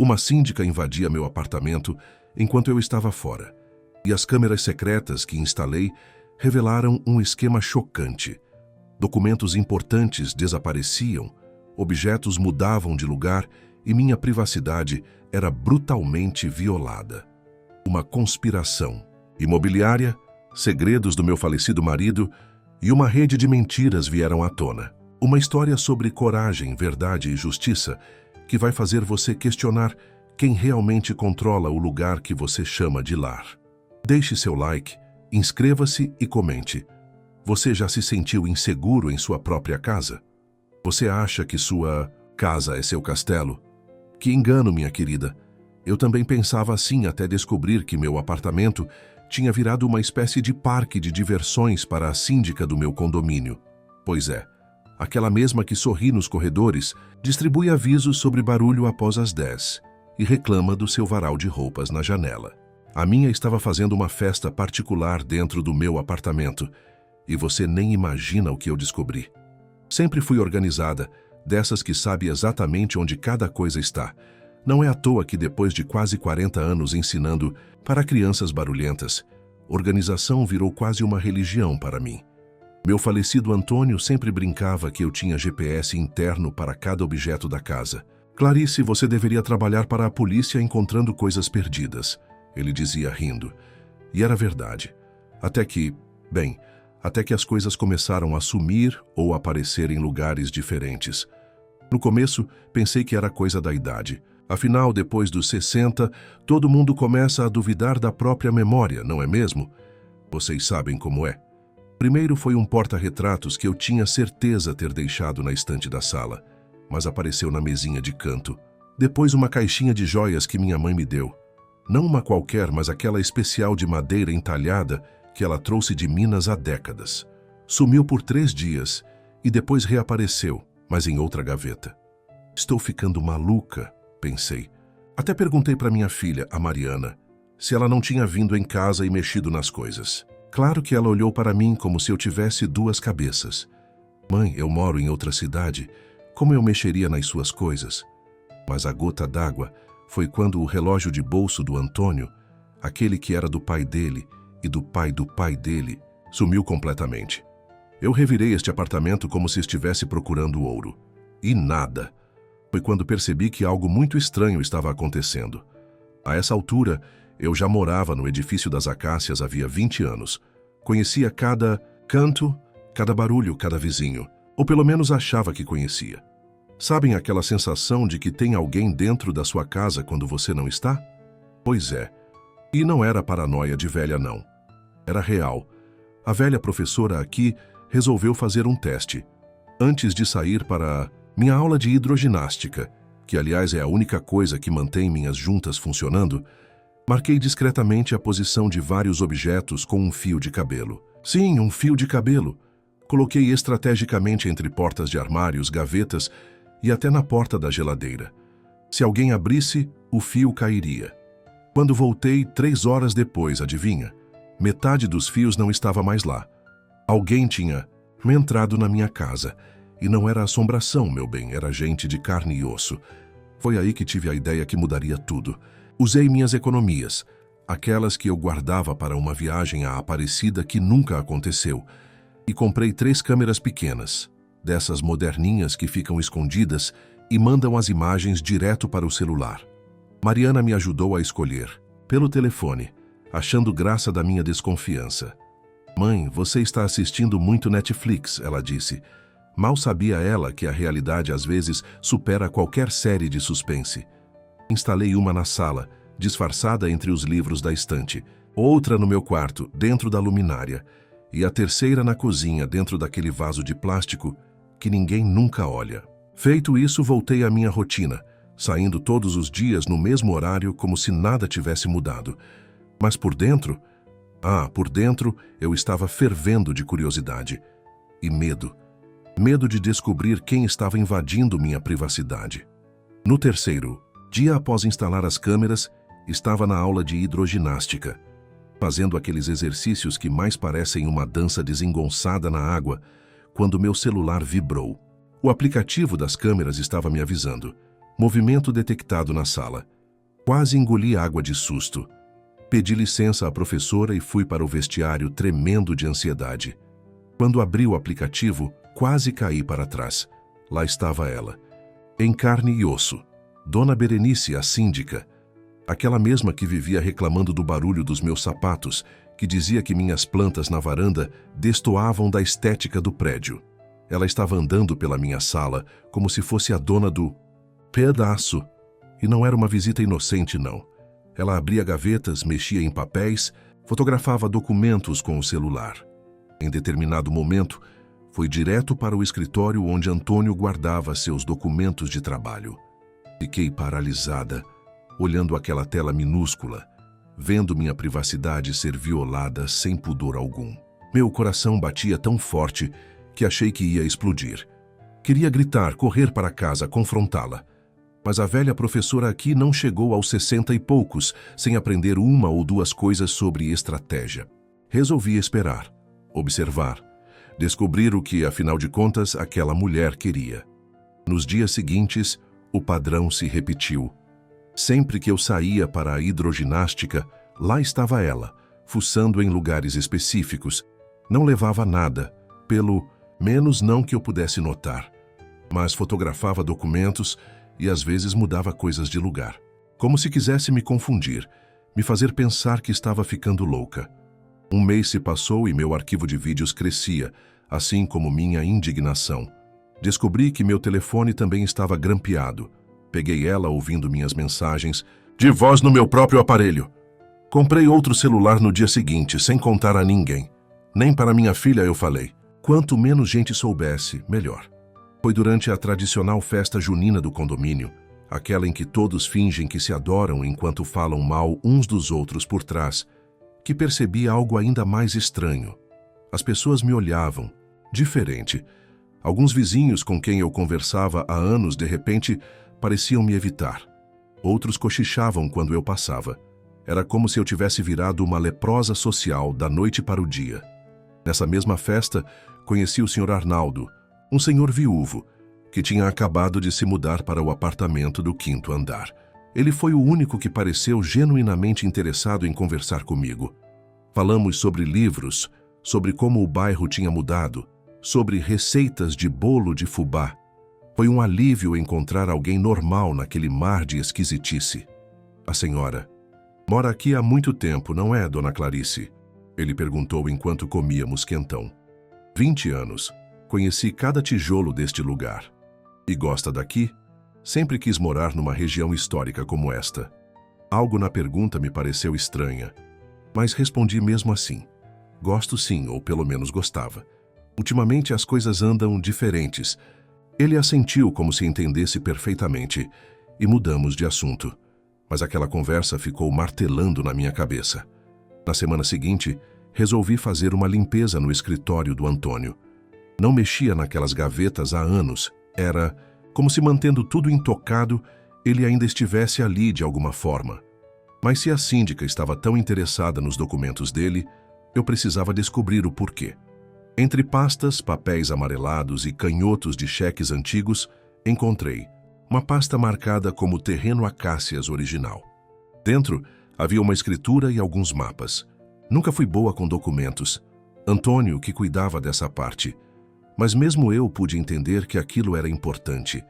Uma síndica invadia meu apartamento enquanto eu estava fora, e as câmeras secretas que instalei revelaram um esquema chocante. Documentos importantes desapareciam, objetos mudavam de lugar e minha privacidade era brutalmente violada. Uma conspiração imobiliária, segredos do meu falecido marido e uma rede de mentiras vieram à tona. Uma história sobre coragem, verdade e justiça que vai fazer você questionar quem realmente controla o lugar que você chama de lar. Deixe seu like, inscreva-se e comente. Você já se sentiu inseguro em sua própria casa? Você acha que sua casa é seu castelo? Que engano, minha querida. Eu também pensava assim até descobrir que meu apartamento tinha virado uma espécie de parque de diversões para a síndica do meu condomínio. Pois é, aquela mesma que sorri nos corredores, distribui avisos sobre barulho após as 10 e reclama do seu varal de roupas na janela. A minha estava fazendo uma festa particular dentro do meu apartamento e você nem imagina o que eu descobri. Sempre fui organizada, dessas que sabe exatamente onde cada coisa está. Não é à toa que depois de quase 40 anos ensinando para crianças barulhentas, organização virou quase uma religião para mim. Meu falecido Antônio sempre brincava que eu tinha GPS interno para cada objeto da casa. Clarice, você deveria trabalhar para a polícia encontrando coisas perdidas, ele dizia rindo. E era verdade. Até que as coisas começaram a sumir ou aparecer em lugares diferentes. No começo, pensei que era coisa da idade. Afinal, depois dos 60, todo mundo começa a duvidar da própria memória, não é mesmo? Vocês sabem como é. Primeiro foi um porta-retratos que eu tinha certeza ter deixado na estante da sala, mas apareceu na mesinha de canto. Depois uma caixinha de joias que minha mãe me deu. Não uma qualquer, mas aquela especial de madeira entalhada que ela trouxe de Minas há décadas. Sumiu por 3 dias e depois reapareceu, mas em outra gaveta. Estou ficando maluca, pensei. Até perguntei para minha filha, a Mariana, se ela não tinha vindo em casa e mexido nas coisas. Claro que ela olhou para mim como se eu tivesse 2 cabeças. Mãe, eu moro em outra cidade. Como eu mexeria nas suas coisas? Mas a gota d'água foi quando o relógio de bolso do Antônio, aquele que era do pai dele e do pai dele, sumiu completamente. Eu revirei este apartamento como se estivesse procurando ouro. E nada. Foi quando percebi que algo muito estranho estava acontecendo. A essa altura, eu já morava no edifício das Acácias havia 20 anos. Conhecia cada canto, cada barulho, cada vizinho. Ou pelo menos achava que conhecia. Sabem aquela sensação de que tem alguém dentro da sua casa quando você não está? Pois é. E não era paranoia de velha, não. Era real. A velha professora aqui resolveu fazer um teste. Antes de sair para minha aula de hidroginástica, que aliás é a única coisa que mantém minhas juntas funcionando, marquei discretamente a posição de vários objetos com um fio de cabelo. Sim, um fio de cabelo. Coloquei estrategicamente entre portas de armários, gavetas e até na porta da geladeira. Se alguém abrisse, o fio cairia. Quando voltei 3 horas depois, adivinha? Metade dos fios não estava mais lá. Alguém tinha entrado na minha casa. E não era assombração, meu bem, era gente de carne e osso. Foi aí que tive a ideia que mudaria tudo. Usei minhas economias, aquelas que eu guardava para uma viagem à Aparecida que nunca aconteceu, e comprei 3 câmeras pequenas, dessas moderninhas que ficam escondidas e mandam as imagens direto para o celular. Mariana me ajudou a escolher, pelo telefone, achando graça da minha desconfiança. Mãe, você está assistindo muito Netflix, ela disse. Mal sabia ela que a realidade às vezes supera qualquer série de suspense. Instalei uma na sala, disfarçada entre os livros da estante, outra no meu quarto, dentro da luminária, e a terceira na cozinha, dentro daquele vaso de plástico que ninguém nunca olha. Feito isso, voltei à minha rotina, saindo todos os dias no mesmo horário como se nada tivesse mudado. Mas por dentro eu estava fervendo de curiosidade e medo. Medo de descobrir quem estava invadindo minha privacidade. No 3º dia após instalar as câmeras, estava na aula de hidroginástica, fazendo aqueles exercícios que mais parecem uma dança desengonçada na água, quando meu celular vibrou. O aplicativo das câmeras estava me avisando. Movimento detectado na sala. Quase engoli água de susto. Pedi licença à professora e fui para o vestiário tremendo de ansiedade. Quando abri o aplicativo, quase caí para trás. Lá estava ela, em carne e osso. Dona Berenice, a síndica. Aquela mesma que vivia reclamando do barulho dos meus sapatos, que dizia que minhas plantas na varanda destoavam da estética do prédio. Ela estava andando pela minha sala como se fosse a dona do pedaço. E não era uma visita inocente, não. Ela abria gavetas, mexia em papéis, fotografava documentos com o celular. Em determinado momento, foi direto para o escritório onde Antônio guardava seus documentos de trabalho. Fiquei paralisada, olhando aquela tela minúscula, vendo minha privacidade ser violada sem pudor algum. Meu coração batia tão forte que achei que ia explodir. Queria gritar, correr para casa, confrontá-la. Mas a velha professora aqui não chegou aos 60 e poucos sem aprender uma ou duas coisas sobre estratégia. Resolvi esperar, observar, descobrir o que, afinal de contas, aquela mulher queria. Nos dias seguintes, o padrão se repetiu. Sempre que eu saía para a hidroginástica, lá estava ela, fuçando em lugares específicos. Não levava nada, pelo menos não que eu pudesse notar. Mas fotografava documentos e às vezes mudava coisas de lugar. Como se quisesse me confundir, me fazer pensar que estava ficando louca. Um mês se passou e meu arquivo de vídeos crescia, assim como minha indignação. Descobri que meu telefone também estava grampeado. Peguei ela ouvindo minhas mensagens, de voz no meu próprio aparelho. Comprei outro celular no dia seguinte, sem contar a ninguém. Nem para minha filha eu falei. Quanto menos gente soubesse, melhor. Foi durante a tradicional festa junina do condomínio, aquela em que todos fingem que se adoram enquanto falam mal uns dos outros por trás, que percebi algo ainda mais estranho. As pessoas me olhavam, diferente. Alguns vizinhos com quem eu conversava há anos, de repente, pareciam me evitar. Outros cochichavam quando eu passava. Era como se eu tivesse virado uma leprosa social da noite para o dia. Nessa mesma festa, conheci o Sr. Arnaldo, um senhor viúvo, que tinha acabado de se mudar para o apartamento do 5º andar. Ele foi o único que pareceu genuinamente interessado em conversar comigo. Falamos sobre livros, sobre como o bairro tinha mudado, sobre receitas de bolo de fubá. Foi um alívio encontrar alguém normal naquele mar de esquisitice. A senhora mora aqui há muito tempo, não é, dona Clarice? Ele perguntou enquanto comíamos quentão. 20 anos. Conheci cada tijolo deste lugar. E gosta daqui? Sempre quis morar numa região histórica como esta. Algo na pergunta me pareceu estranha, mas respondi mesmo assim. Gosto sim, ou pelo menos gostava. Ultimamente as coisas andam diferentes. Ele assentiu como se entendesse perfeitamente, e mudamos de assunto. Mas aquela conversa ficou martelando na minha cabeça. Na semana seguinte, resolvi fazer uma limpeza no escritório do Antônio. Não mexia naquelas gavetas há anos. Era como se, mantendo tudo intocado, ele ainda estivesse ali de alguma forma. Mas se a síndica estava tão interessada nos documentos dele, eu precisava descobrir o porquê. Entre pastas, papéis amarelados e canhotos de cheques antigos, encontrei uma pasta marcada como Terreno Acácias Original. Dentro, havia uma escritura e alguns mapas. Nunca fui boa com documentos. Antônio, que cuidava dessa parte. Mas mesmo eu pude entender que aquilo era importante.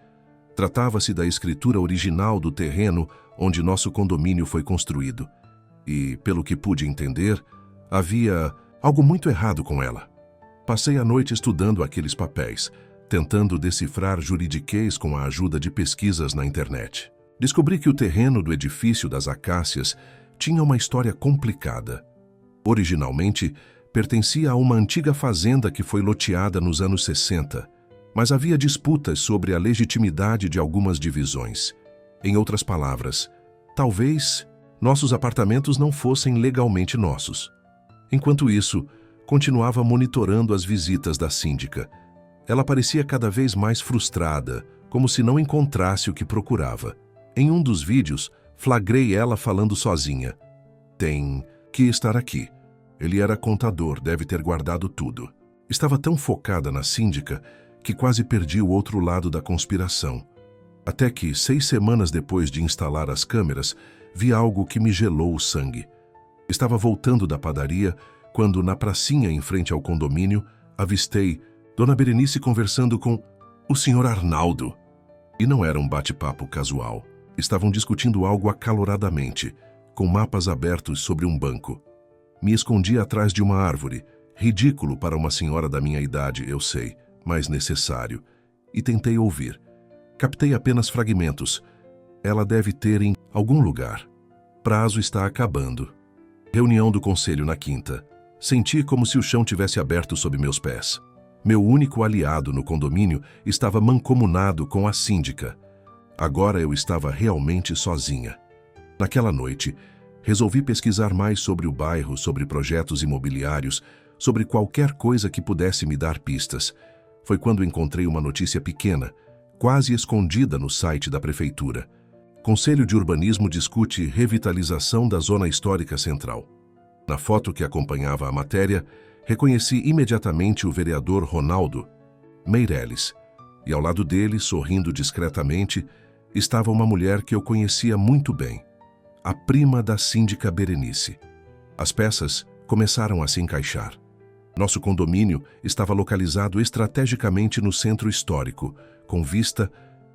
Tratava-se da escritura original do terreno onde nosso condomínio foi construído. E, pelo que pude entender, havia algo muito errado com ela. Passei a noite estudando aqueles papéis, tentando decifrar juridiquês com a ajuda de pesquisas na internet. Descobri que o terreno do edifício das Acácias tinha uma história complicada. Originalmente, pertencia a uma antiga fazenda que foi loteada nos anos 60, mas havia disputas sobre a legitimidade de algumas divisões. Em outras palavras, talvez nossos apartamentos não fossem legalmente nossos. Enquanto isso, continuava monitorando as visitas da síndica. Ela parecia cada vez mais frustrada, como se não encontrasse o que procurava. Em um dos vídeos, flagrei ela falando sozinha. Tem que estar aqui. Ele era contador, deve ter guardado tudo. Estava tão focada na síndica que quase perdi o outro lado da conspiração. Até que, 6 semanas depois de instalar as câmeras, vi algo que me gelou o sangue. Estava voltando da padaria quando, na pracinha em frente ao condomínio, avistei Dona Berenice conversando com o Sr. Arnaldo. E não era um bate-papo casual. Estavam discutindo algo acaloradamente, com mapas abertos sobre um banco. Me escondi atrás de uma árvore, ridículo para uma senhora da minha idade, eu sei, mas necessário, e tentei ouvir. Captei apenas fragmentos. Ela deve ter em algum lugar. Prazo está acabando. Reunião do conselho na quinta. Senti como se o chão tivesse aberto sob meus pés. Meu único aliado no condomínio estava mancomunado com a síndica. Agora eu estava realmente sozinha. Naquela noite, resolvi pesquisar mais sobre o bairro, sobre projetos imobiliários, sobre qualquer coisa que pudesse me dar pistas. Foi quando encontrei uma notícia pequena, quase escondida no site da prefeitura. Conselho de Urbanismo discute revitalização da Zona Histórica Central. Na foto que acompanhava a matéria, reconheci imediatamente o vereador Ronaldo Meirelles, e ao lado dele, sorrindo discretamente, estava uma mulher que eu conhecia muito bem, a prima da síndica Berenice. As peças começaram a se encaixar. Nosso condomínio estava localizado estrategicamente no centro histórico, com vista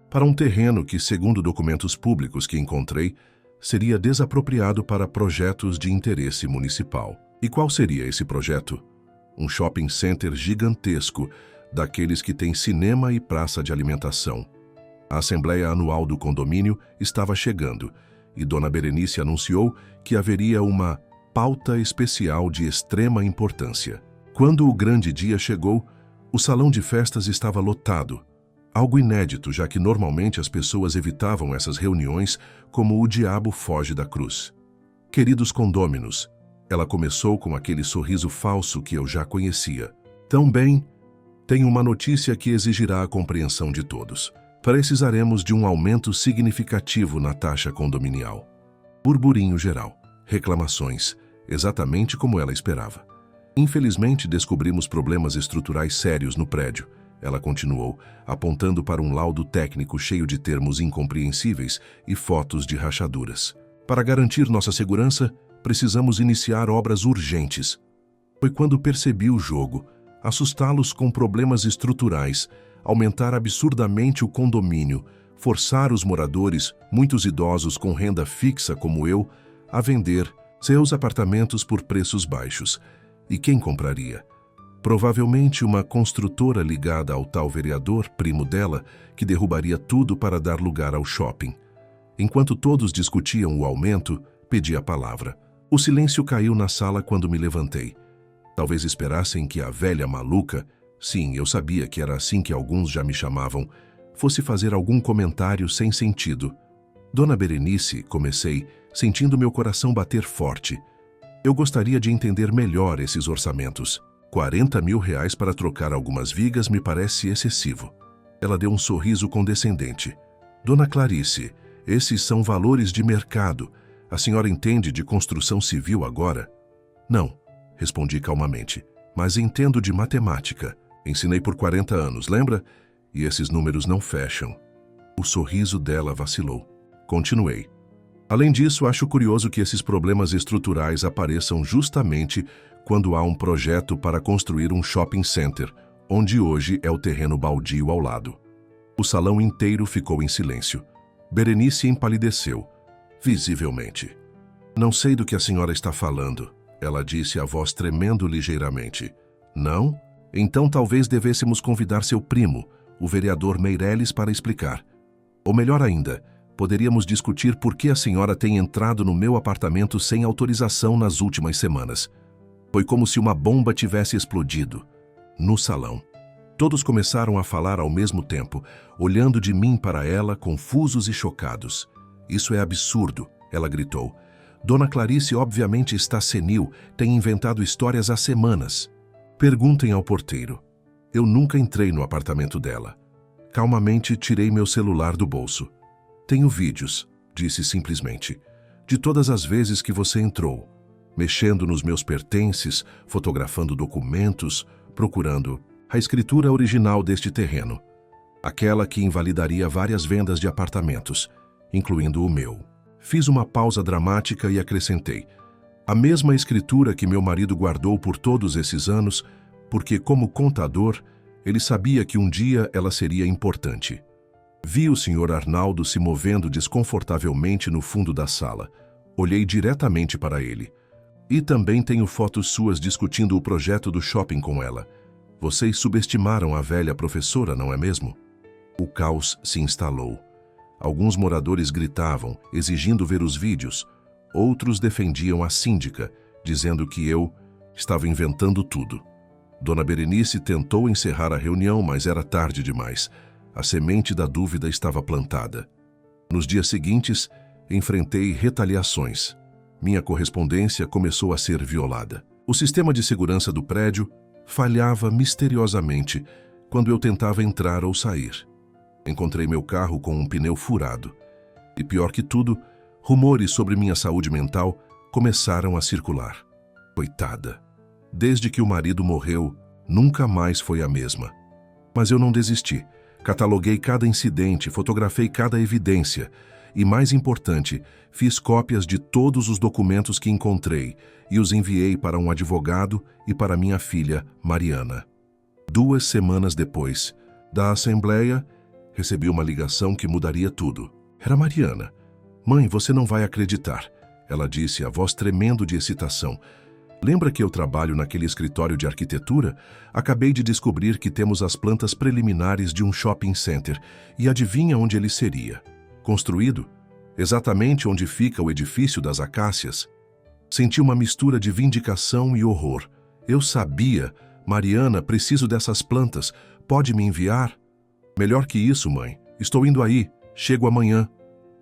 para um terreno que, segundo documentos públicos que encontrei, seria desapropriado para projetos de interesse municipal. E qual seria esse projeto? Um shopping center gigantesco, daqueles que tem cinema e praça de alimentação. A assembleia anual do condomínio estava chegando e Dona Berenice anunciou que haveria uma pauta especial de extrema importância. Quando o grande dia chegou, o salão de festas estava lotado. Algo inédito, já que normalmente as pessoas evitavam essas reuniões como o diabo foge da cruz. Queridos condôminos, ela começou com aquele sorriso falso que eu já conhecia. Também tenho uma notícia que exigirá a compreensão de todos. Precisaremos de um aumento significativo na taxa condominial. Burburinho geral. Reclamações, exatamente como ela esperava. Infelizmente, descobrimos problemas estruturais sérios no prédio. Ela continuou, apontando para um laudo técnico cheio de termos incompreensíveis e fotos de rachaduras. Para garantir nossa segurança, precisamos iniciar obras urgentes. Foi quando percebi o jogo, assustá-los com problemas estruturais, aumentar absurdamente o condomínio, forçar os moradores, muitos idosos com renda fixa como eu, a vender seus apartamentos por preços baixos. E quem compraria? Provavelmente uma construtora ligada ao tal vereador, primo dela, que derrubaria tudo para dar lugar ao shopping. Enquanto todos discutiam o aumento, pedi a palavra. O silêncio caiu na sala quando me levantei. Talvez esperassem que a velha maluca, sim, eu sabia que era assim que alguns já me chamavam, fosse fazer algum comentário sem sentido. Dona Berenice, comecei, sentindo meu coração bater forte. Eu gostaria de entender melhor esses orçamentos. 40 mil reais para trocar algumas vigas me parece excessivo. Ela deu um sorriso condescendente. Dona Clarice, esses são valores de mercado. A senhora entende de construção civil agora? Não, respondi calmamente, mas entendo de matemática. Ensinei por 40 anos, lembra? E esses números não fecham. O sorriso dela vacilou. Continuei. Além disso, acho curioso que esses problemas estruturais apareçam justamente quando há um projeto para construir um shopping center, onde hoje é o terreno baldio ao lado. O salão inteiro ficou em silêncio. Berenice empalideceu, visivelmente. Não sei do que a senhora está falando, ela disse, a voz tremendo ligeiramente. Não? Então talvez devêssemos convidar seu primo, o vereador Meirelles, para explicar. Ou melhor ainda, poderíamos discutir por que a senhora tem entrado no meu apartamento sem autorização nas últimas semanas. Foi como se uma bomba tivesse explodido. No salão. Todos começaram a falar ao mesmo tempo, olhando de mim para ela, confusos e chocados. Isso é absurdo, ela gritou. Dona Clarice obviamente está senil, tem inventado histórias há semanas. Perguntem ao porteiro. Eu nunca entrei no apartamento dela. Calmamente tirei meu celular do bolso. Tenho vídeos, disse simplesmente, de todas as vezes que você entrou, mexendo nos meus pertences, fotografando documentos, procurando a escritura original deste terreno, aquela que invalidaria várias vendas de apartamentos, incluindo o meu. Fiz uma pausa dramática e acrescentei: a mesma escritura que meu marido guardou por todos esses anos, porque, como contador, ele sabia que um dia ela seria importante. Vi o Sr. Arnaldo se movendo desconfortavelmente no fundo da sala. Olhei diretamente para ele. E também tenho fotos suas discutindo o projeto do shopping com ela. Vocês subestimaram a velha professora, não é mesmo? O caos se instalou. Alguns moradores gritavam, exigindo ver os vídeos. Outros defendiam a síndica, dizendo que eu estava inventando tudo. Dona Berenice tentou encerrar a reunião, mas era tarde demais. A semente da dúvida estava plantada. Nos dias seguintes, enfrentei retaliações. Minha correspondência começou a ser violada. O sistema de segurança do prédio falhava misteriosamente quando eu tentava entrar ou sair. Encontrei meu carro com um pneu furado. E pior que tudo, rumores sobre minha saúde mental começaram a circular. Coitada. Desde que o marido morreu, nunca mais foi a mesma. Mas eu não desisti. Cataloguei cada incidente, fotografei cada evidência e, mais importante, fiz cópias de todos os documentos que encontrei e os enviei para um advogado e para minha filha, Mariana. 2 semanas depois da assembleia, recebi uma ligação que mudaria tudo. Era Mariana. Mãe, você não vai acreditar, ela disse, a voz tremendo de excitação. Lembra que eu trabalho naquele escritório de arquitetura? Acabei de descobrir que temos as plantas preliminares de um shopping center. E adivinha onde ele seria? Construído? Exatamente onde fica o edifício das acácias. Senti uma mistura de vindicação e horror. Eu sabia. Mariana, preciso dessas plantas. Pode me enviar? Melhor que isso, mãe. Estou indo aí. Chego amanhã.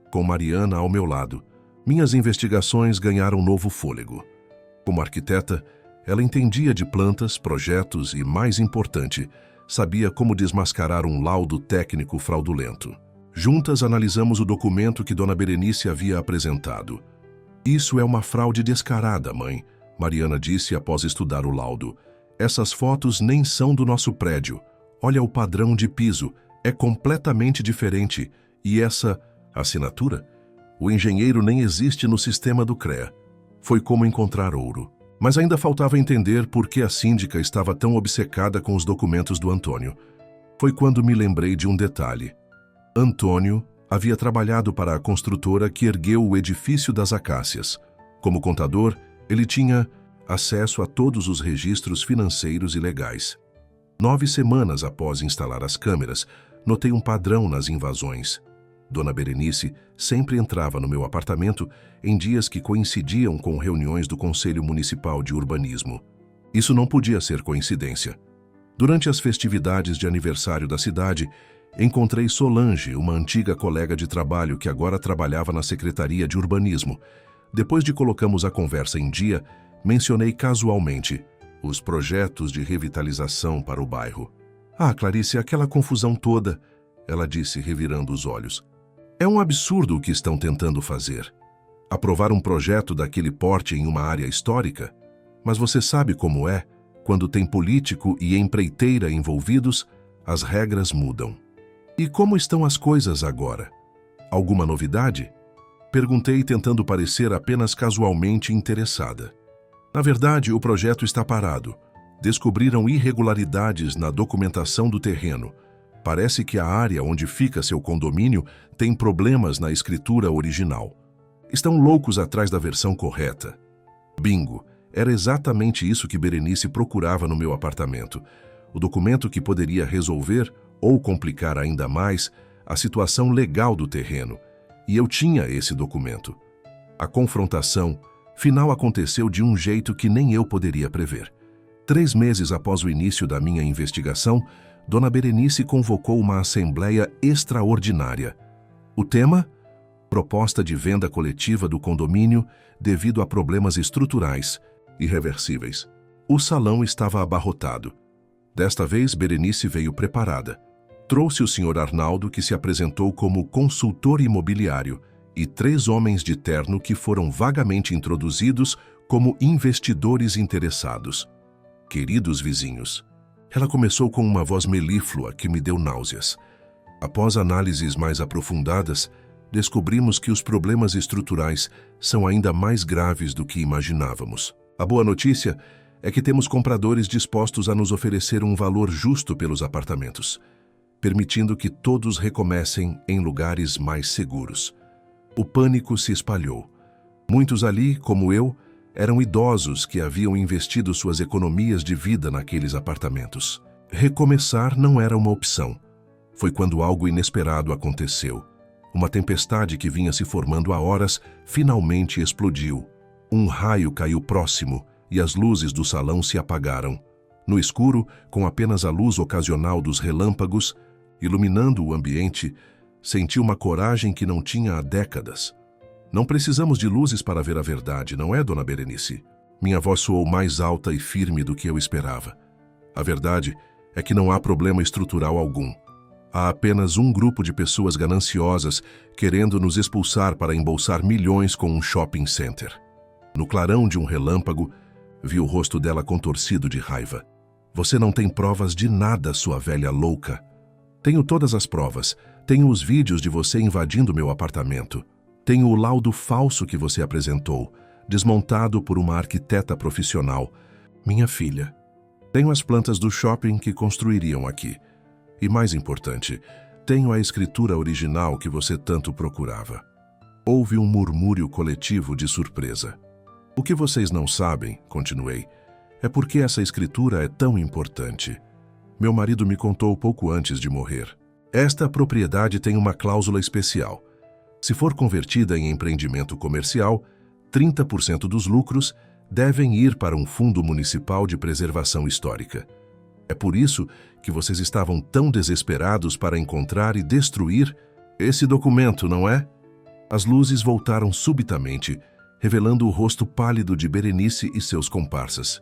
Com Mariana ao meu lado. Minhas investigações ganharam novo fôlego. Como arquiteta, ela entendia de plantas, projetos e, mais importante, sabia como desmascarar um laudo técnico fraudulento. Juntas analisamos o documento que Dona Berenice havia apresentado. Isso é uma fraude descarada, mãe, Mariana disse após estudar o laudo. Essas fotos nem são do nosso prédio. Olha o padrão de piso, é completamente diferente. E essa assinatura? O engenheiro nem existe no sistema do CREA. Foi como encontrar ouro. Mas ainda faltava entender por que a síndica estava tão obcecada com os documentos do Antônio. Foi quando me lembrei de um detalhe. Antônio havia trabalhado para a construtora que ergueu o edifício das acácias. Como contador, ele tinha acesso a todos os registros financeiros e legais. 9 semanas após instalar as câmeras, notei um padrão nas invasões. Dona Berenice sempre entrava no meu apartamento em dias que coincidiam com reuniões do Conselho Municipal de Urbanismo. Isso não podia ser coincidência. Durante as festividades de aniversário da cidade, encontrei Solange, uma antiga colega de trabalho que agora trabalhava na Secretaria de Urbanismo. Depois de colocamos a conversa em dia, mencionei casualmente os projetos de revitalização para o bairro. Ah, Clarice, aquela confusão toda, ela disse, revirando os olhos. É um absurdo o que estão tentando fazer. Aprovar um projeto daquele porte em uma área histórica? Mas você sabe como é, quando tem político e empreiteira envolvidos, as regras mudam. E como estão as coisas agora? Alguma novidade? Perguntei, tentando parecer apenas casualmente interessada. Na verdade, o projeto está parado. Descobriram irregularidades na documentação do terreno. Parece que a área onde fica seu condomínio tem problemas na escritura original. Estão loucos atrás da versão correta. Bingo! Era exatamente isso que Berenice procurava no meu apartamento. O documento que poderia resolver, ou complicar ainda mais, a situação legal do terreno. E eu tinha esse documento. A confrontação final aconteceu de um jeito que nem eu poderia prever. 3 meses após o início da minha investigação, Dona Berenice convocou uma assembleia extraordinária. O tema? Proposta de venda coletiva do condomínio devido a problemas estruturais irreversíveis. O salão estava abarrotado. Desta vez, Berenice veio preparada. Trouxe o Sr. Arnaldo, que se apresentou como consultor imobiliário, e 3 homens de terno que foram vagamente introduzidos como investidores interessados. Queridos vizinhos. Ela começou com uma voz melíflua que me deu náuseas. Após análises mais aprofundadas, descobrimos que os problemas estruturais são ainda mais graves do que imaginávamos. A boa notícia é que temos compradores dispostos a nos oferecer um valor justo pelos apartamentos, permitindo que todos recomecem em lugares mais seguros. O pânico se espalhou. Muitos ali, como eu, eram idosos que haviam investido suas economias de vida naqueles apartamentos. Recomeçar não era uma opção. Foi quando algo inesperado aconteceu. Uma tempestade que vinha se formando há horas finalmente explodiu. Um raio caiu próximo e as luzes do salão se apagaram. No escuro, com apenas a luz ocasional dos relâmpagos, iluminando o ambiente, senti uma coragem que não tinha há décadas. Não precisamos de luzes para ver a verdade, não é, Dona Berenice? Minha voz soou mais alta e firme do que eu esperava. A verdade é que não há problema estrutural algum. Há apenas um grupo de pessoas gananciosas querendo nos expulsar para embolsar milhões com um shopping center. No clarão de um relâmpago, vi o rosto dela contorcido de raiva. Você não tem provas de nada, sua velha louca. Tenho todas as provas. Tenho os vídeos de você invadindo meu apartamento. Tenho o laudo falso que você apresentou, desmontado por uma arquiteta profissional. Minha filha. Tenho as plantas do shopping que construiriam aqui. E mais importante, tenho a escritura original que você tanto procurava. Houve um murmúrio coletivo de surpresa. O que vocês não sabem, continuei, é porque essa escritura é tão importante. Meu marido me contou pouco antes de morrer. Esta propriedade tem uma cláusula especial. Se for convertida em empreendimento comercial, 30% dos lucros devem ir para um fundo municipal de preservação histórica. É por isso que vocês estavam tão desesperados para encontrar e destruir esse documento, não é? As luzes voltaram subitamente, revelando o rosto pálido de Berenice e seus comparsas.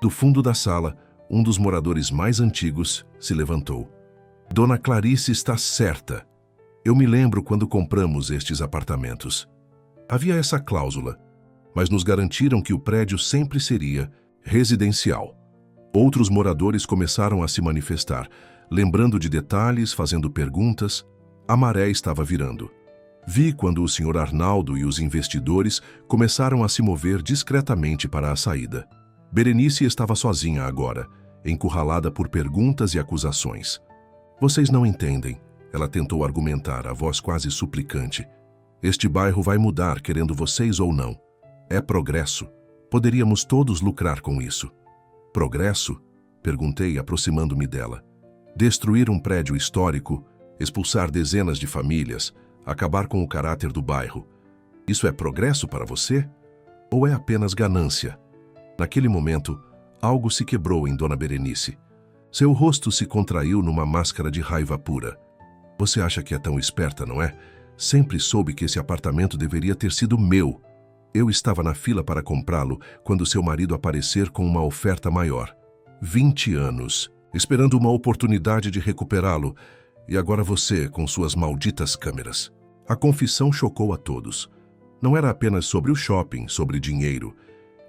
Do fundo da sala, um dos moradores mais antigos se levantou. Dona Clarice está certa. Eu me lembro quando compramos estes apartamentos. Havia essa cláusula, mas nos garantiram que o prédio sempre seria residencial. Outros moradores começaram a se manifestar, lembrando de detalhes, fazendo perguntas. A maré estava virando. Vi quando o Sr. Arnaldo e os investidores começaram a se mover discretamente para a saída. Berenice estava sozinha agora, encurralada por perguntas e acusações. Vocês não entendem, ela tentou argumentar, a voz quase suplicante. Este bairro vai mudar, querendo vocês ou não. É progresso. Poderíamos todos lucrar com isso. Progresso? Perguntei, aproximando-me dela. Destruir um prédio histórico, expulsar dezenas de famílias, acabar com o caráter do bairro. Isso é progresso para você? Ou é apenas ganância? Naquele momento, algo se quebrou em Dona Berenice. Seu rosto se contraiu numa máscara de raiva pura. Você acha que é tão esperta, não é? Sempre soube que esse apartamento deveria ter sido meu. Eu estava na fila para comprá-lo quando seu marido aparecer com uma oferta maior. 20 anos, esperando uma oportunidade de recuperá-lo, e agora você com suas malditas câmeras. A confissão chocou a todos. Não era apenas sobre o shopping, sobre dinheiro.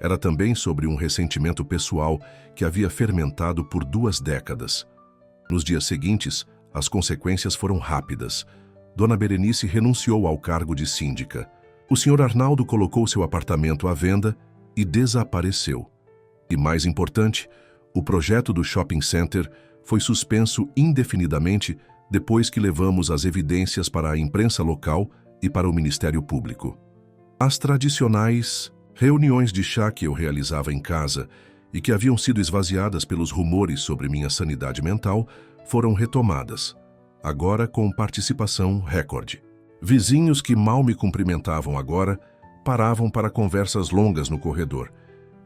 Era também sobre um ressentimento pessoal que havia fermentado por 2 décadas. Nos dias seguintes, as consequências foram rápidas. Dona Berenice renunciou ao cargo de síndica. O Sr. Arnaldo colocou seu apartamento à venda e desapareceu. E mais importante, o projeto do shopping center foi suspenso indefinidamente depois que levamos as evidências para a imprensa local e para o Ministério Público. As tradicionais reuniões de chá que eu realizava em casa e que haviam sido esvaziadas pelos rumores sobre minha sanidade mental foram retomadas, agora com participação recorde. Vizinhos que mal me cumprimentavam agora paravam para conversas longas no corredor,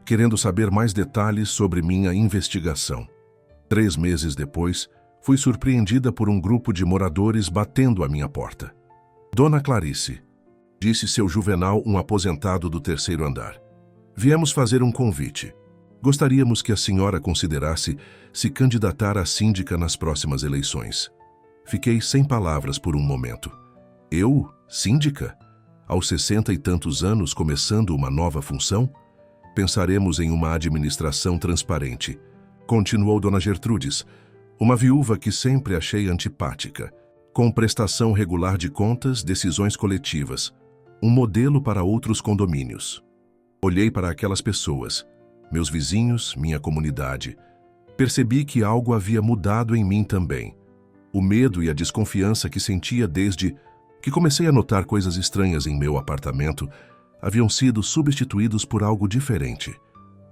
querendo saber mais detalhes sobre minha investigação. 3 meses depois, fui surpreendida por um grupo de moradores batendo à minha porta. Dona Clarice, disse seu Juvenal, um aposentado do 3º andar. Viemos fazer um convite. Gostaríamos que a senhora considerasse se candidatar a síndica nas próximas eleições. Fiquei sem palavras por um momento. Eu, síndica? Aos 60 e tantos anos, começando uma nova função? Pensaremos em uma administração transparente. Continuou Dona Gertrudes, uma viúva que sempre achei antipática. com prestação regular de contas, decisões coletivas, um modelo para outros condomínios. Olhei para aquelas pessoas, meus vizinhos, minha comunidade. Percebi que algo havia mudado em mim também. O medo e a desconfiança que sentia desde que comecei a notar coisas estranhas em meu apartamento haviam sido substituídos por algo diferente.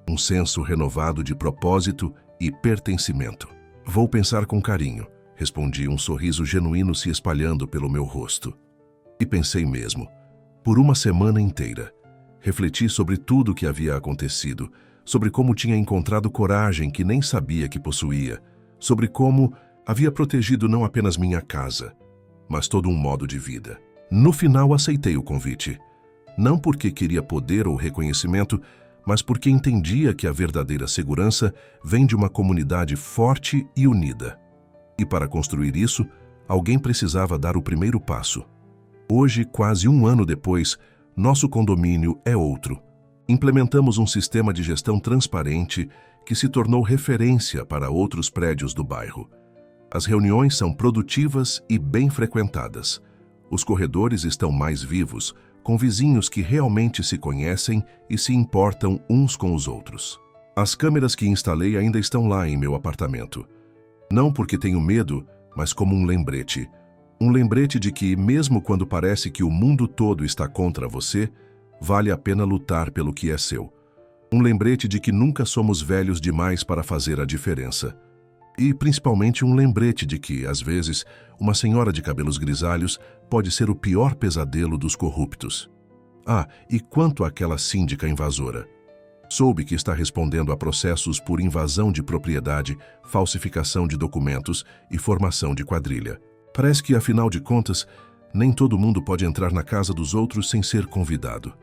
Um senso renovado de propósito e pertencimento. Vou pensar com carinho, respondi, um sorriso genuíno se espalhando pelo meu rosto. E pensei mesmo. Por uma semana inteira. Refleti sobre tudo o que havia acontecido, sobre como tinha encontrado coragem que nem sabia que possuía, sobre como havia protegido não apenas minha casa, mas todo um modo de vida. No final, aceitei o convite. Não porque queria poder ou reconhecimento, mas porque entendia que a verdadeira segurança vem de uma comunidade forte e unida. E para construir isso, alguém precisava dar o primeiro passo. Hoje, quase um ano depois, nosso condomínio é outro. Implementamos um sistema de gestão transparente que se tornou referência para outros prédios do bairro. As reuniões são produtivas e bem frequentadas. Os corredores estão mais vivos, com vizinhos que realmente se conhecem e se importam uns com os outros. As câmeras que instalei ainda estão lá em meu apartamento. Não porque tenho medo, mas como um lembrete. Um lembrete de que, mesmo quando parece que o mundo todo está contra você, vale a pena lutar pelo que é seu. Um lembrete de que nunca somos velhos demais para fazer a diferença. E, principalmente, um lembrete de que, às vezes, uma senhora de cabelos grisalhos pode ser o pior pesadelo dos corruptos. Ah, e quanto àquela síndica invasora? Soube que está respondendo a processos por invasão de propriedade, falsificação de documentos e formação de quadrilha. Parece que, afinal de contas, nem todo mundo pode entrar na casa dos outros sem ser convidado.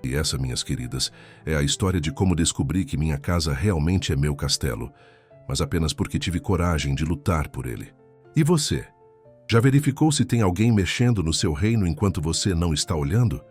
E essa, minhas queridas, é a história de como descobri que minha casa realmente é meu castelo, mas apenas porque tive coragem de lutar por ele. E você? Já verificou se tem alguém mexendo no seu reino enquanto você não está olhando?